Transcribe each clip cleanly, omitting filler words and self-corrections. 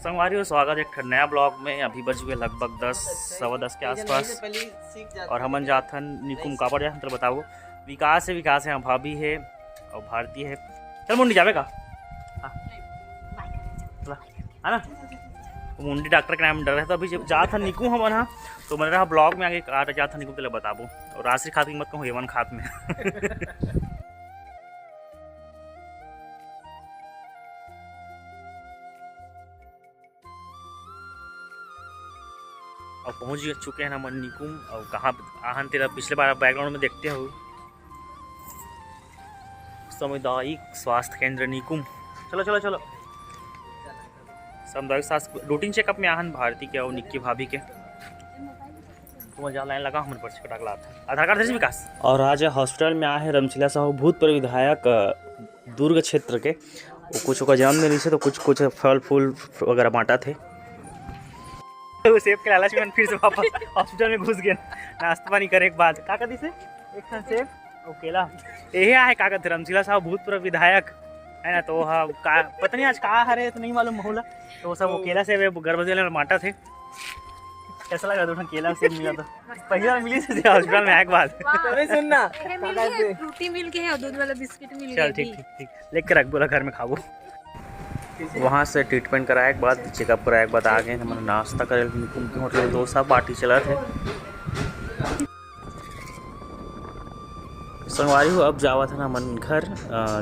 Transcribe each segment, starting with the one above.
संगवारी हो स्वागत एक नया ब्लॉग में। अभी बज गए लगभग 10 सवा 10 के आसपास और हमन जाथन निकुम कापड़ जा तो बताओ। विकास है भाभी है और भारती है। चल मुंडी जावे का है ना। मुंडी डॉक्टर के नाम डर है तो अभी जब जाथन निकुम हमन हाँ तो मैंने रहा ब्लॉग में आगे आ जाथन निकुम के बताबो और राशि खात की मत कहूँ हेवन खात में और पहुंच चुके हैं हम निकुम। और कहाँ आहन तेरा पिछले बार बैकग्राउंड में देखते हो सामुदायिक स्वास्थ्य केंद्र निकुम। चलो चलो चलो सामुदायिक स्वास्थ्य रूटीन चेकअप में आहन भारती के और निक्की भाभी के तो मजा लाइन लगा हमन पर्ची कटा गला था आधार कार्ड विकास। और आज हॉस्पिटल में आए रमशिला साहू भूतपूर्व विधायक दुर्ग क्षेत्र के कुछ का जन्मदिन रही तो कुछ फल फूल वगैरह बांटा थे। तो सेब के लालच में फिर से वापस हॉस्पिटल में घुस गए नाश्ता पानी करे के बाद का कदी से एक खान सेब और केला यही है का कहते रमशिला साहब भूतपूर्व विधायक है ना। तो हाँ पता नहीं आज का हरे तो नहीं मालूम होला तो सब वो केला से गर्भवती में माटा थे। कैसा लगा दो केला सेब मिला तो पहली बार मिली थी हॉस्पिटल में आए के बाद। अरे सुनना फ्रूटी मिल के है दूध वाला बिस्किट मिल गया। चल ठीक लेके रख बोला घर में खाबो। वहाँ से ट्रीटमेंट कराए के बाद चेकअप कराए के बाद आ गए हमारे नाश्ता करे निकुम के होटल डोसा बाटी चला थे। संगवारी हो अब जावा था ना मन घर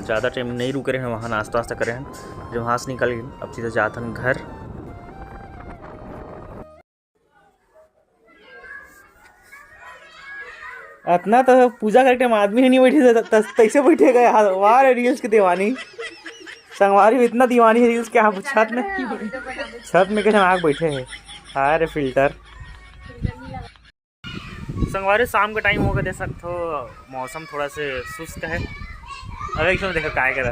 ज़्यादा टाइम नहीं रुके रहे हैं वहाँ नाश्ता वास्ता करे हैं जब वहाँ से निकल गए अब सीधा जाता हन घर। इतना तो पूजा करके हम आदमी ही नहीं बैठे तैसे बैठे गए वाह रील्स की दीवानी। संगवारी में इतना दीवानी है रील्स के आप छत में कैसे आग बैठे हैं अरे फिल्टर। संगवारी शाम का टाइम होगा देख सकते हो मौसम थोड़ा से शुष्क है। अरे क्यों देखो काय कर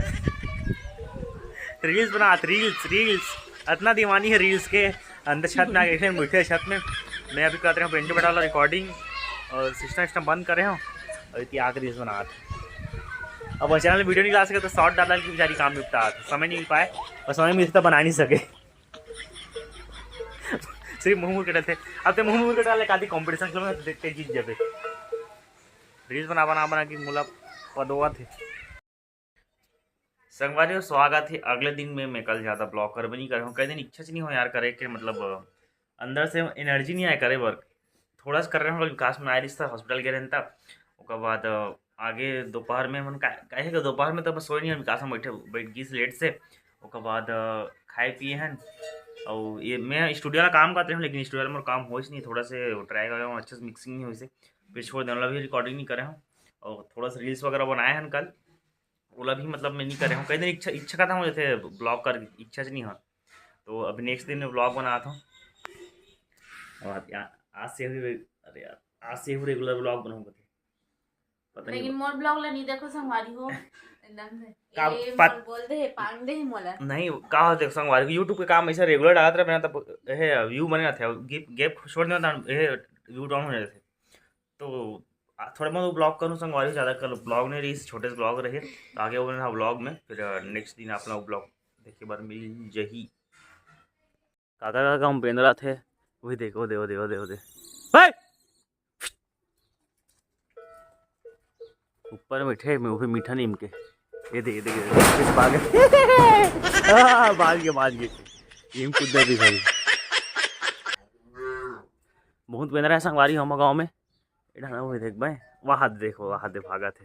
रील्स बना रील्स इतना दीवानी है रील्स के अंदर छत में आगे बैठे छत में। मैं अभी कर रहा हूँ पेंट बैठा वाला रिकॉर्डिंग और सिस्टम बंद कर रहे हो और इतनी आग रील्स बना अब चैनल में वीडियो नहीं ला सके तो शॉर्ट डाला की बेचारी काम निपटा समय नहीं मिल पाए और समय मिलता तो बना नहीं सके सिर्फ मुँह के डलते अब तो मुँह के डाले कादी कॉम्पिटिशन देखते जीत जाते रील्स बना कि मुला पदवा थे। संगवारी स्वागत है अगले दिन में मैं कल ज़्यादा ब्लॉग कर भी नहीं कर कई दिन इच्छा नहीं हो यार करे के मतलब अंदर से एनर्जी नहीं आए करे वर्क थोड़ा सा कर रहे हो विकास में आए रिश्ता हॉस्पिटल गए रहता उसके बाद आगे दोपहर में मन कहे कि दोपहर में तो बस सोए नहीं विकास में बैठ गई लेट से उसके बाद खाए पिए हैं और ये मैं स्टूडियो का काम करते हूँ लेकिन स्टूडियो में काम हो नहीं थोड़ा से ट्राई कर रहा हूँ अच्छे से मिक्सिंग नहीं हुई से फिर छोड़ देने वाला भी रिकॉर्डिंग नहीं करे हूँ और थोड़ा सा रील्स वगैरह बनाए हैं कल ओला भी मतलब मैं नहीं करे हूँ कई दिन इच्छा करता हूँ जैसे ब्लॉग कर इच्छा से नहीं हो तो अभी नेक्स्ट दिन में ब्लॉग बनाता हूँ और आज से अरे यार आज से रेगुलर ब्लॉग बनाऊंगा पता लेकिन मोर ब्लॉग ला नहीं देखो संगवारी हो एकदम से का मोर बोल दे पांग दे मोला नहीं का देख संगवारी YouTube पे काम ऐसा रेगुलर डालत रहे ना तब हे व्यू बने ना थे गैप छोड़ देना था हे व्यू डाउन हो जाते थे तो थोड़ा बहुत ब्लॉग करूँ संगवारी ज़्यादा कर ब्लॉग नहीं रही छोटे से ब्लॉग रहे तो आगे वो था ब्लॉग में फिर नेक्स्ट दिन अपना ब्लॉग देखे बार मिल जही काका हम पेंदरा थे वही देखो दे भाई ऊपर बैठे मैं वो मीठा नीम के ये दे भाग गए नीम कुछ भी भाई बहुत बेंदरा है संगवारी हम गाँव में इधर वो देख भाई वहाँ देखो वहाँ दे भागा थे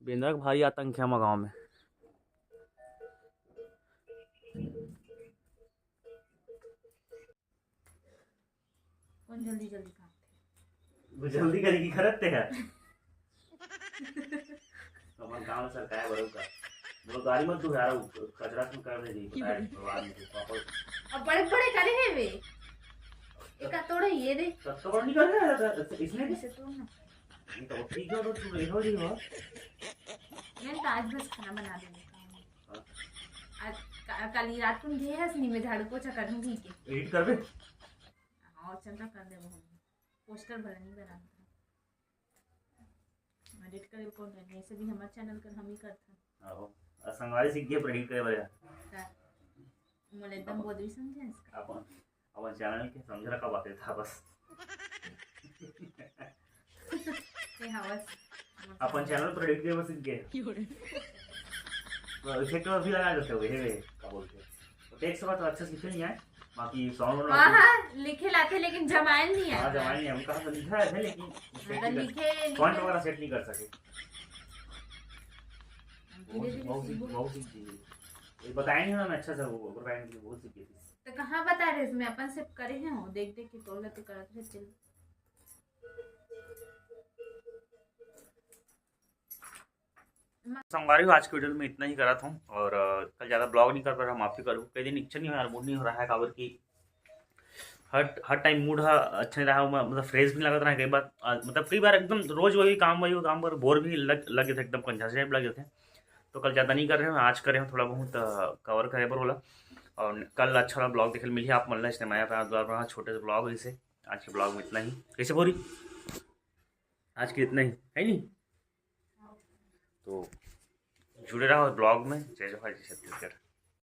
बेंदरा का भारी आतंक है हम गाँव में। जल्दी करेगी खरते हैं हमारे गांव सरकार बरोबर वो गाड़ी मत तू यार कचरा क्यों कर रही है अब बड़े करे हैं वे एक तोड़े ये दे तो नहीं कर रहा इसने से तो ना तो ठीक है तो तू रेहो रही हो मैं तो आज बस खाना बना देंगे आज कल रात को गए हंसनी में झाड़ू पोछा कर दूंगी के एडिट कर दे और चंदा कर दे पोस्टर भला नहीं बना एडिट करे कौन है ऐसे भी हमारे चैनल कर हम ही करते हैं। संगवारी सीख गए प्रेडिक्ट करे बरे मोला एकदम बहुत भी समझे अपन अपन चैनल के समझ रखा बात था बस ये हवस अपन चैनल प्रेडिक्ट करे बस सीख गए तो इफेक्ट भी लगा देते हो ये क्या बोलते हैं टेक्स्ट का तो अच्छे से लिखे नहीं है बाकी साउंड हां लिखे लाते लेकिन जमायल नहीं है। हां जमायल नहीं है उनका तो लिखा है लेकिन अगर लिखे फॉन्ट वगैरह सेट नहीं कर सके बहुत सी चीजें बताया नहीं ना मैं अच्छा सा वो बताया नहीं बहुत सी चीजें तो कहाँ बता रहे इसमें अपन सिर्फ करे हैं वो देख देख के तोड़ लेते करत रहे चल संगवारी आज के वीडियो में इतना ही करा था और कल ज़्यादा ब्लॉग नहीं कर पा रहा माफ़ी करूँ कई दिन इच्छा नहीं हो यार मूड नहीं हो रहा है काबर की हर टाइम मूड अच्छा नहीं रहा मतलब फ्रेश भी लगा रहा है कई बार मतलब कई बार एकदम रोज़ वही काम पर बोर भी लगे थे एकदम कंझा से लगे थे तो कल ज़्यादा नहीं कर रहे हैं आज कर रहे हैं थोड़ा बहुत कवर करे पर बोला और कल अच्छा वाला ब्लॉग देखने मिली आप मतलब इसने मैं द्वारा छोटे से ब्लॉग इसे आज के ब्लॉग में इतना ही कैसे बोरी आज के इतना ही है नहीं तो जुड़े रहो ब्लॉग में जय जवाहर जय छत्तीसगढ़।